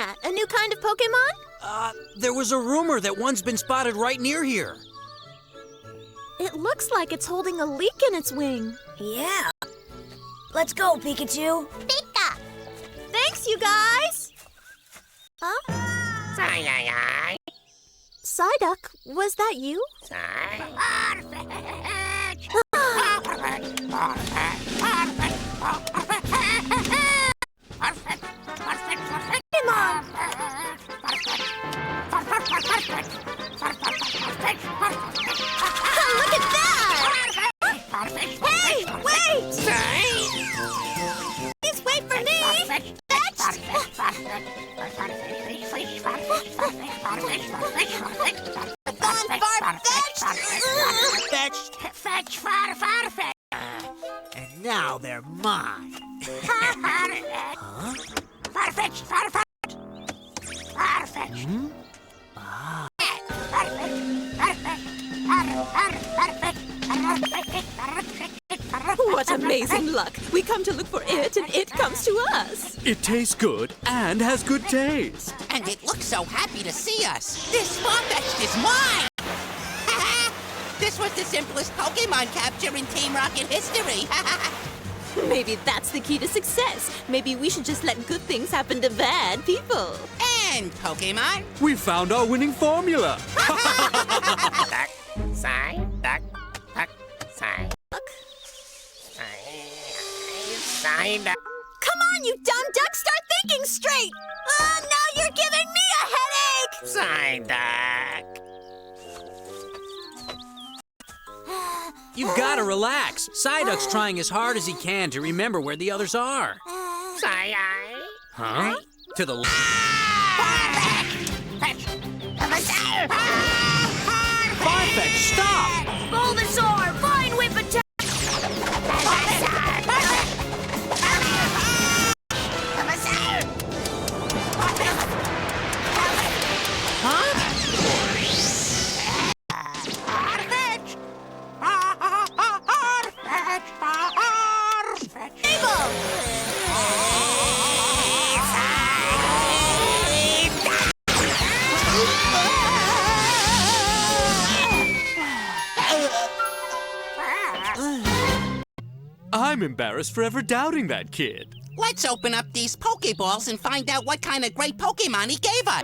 at? A new kind of Pokemon? There was a rumor that one's been spotted right near here. It looks like it's holding a leak in its wing. Yeah. Let's go, Pikachu. Pika! Thanks, you guys! Huh? Psyduck, was that you? Look at that! Hey, wait! Please wait for me! Fetch, Farfetch'd. And now they're mine. Huh? Farfetch'd. What amazing luck! We come to look for it, and it comes to us. It tastes good and has good taste. And it looks so happy to see us. This Farfetch'd is mine! This was the simplest Pokemon capture in Team Rocket history. Maybe that's the key to success. Maybe we should just let good things happen to bad people. And Pokemon. We found our winning formula. Duck, Psyduck. Come on, you dumb duck! Start thinking straight! Now you're giving me a headache! Psyduck. You've got to relax. Psyduck's trying as hard as he can to remember where the others are. Huh? To the left. Farfetch'd, stop! Bulbasaur, vine whip attack! I'm embarrassed for ever doubting that kid. Let's open up these Pokeballs and find out what kind of great Pokemon he gave us.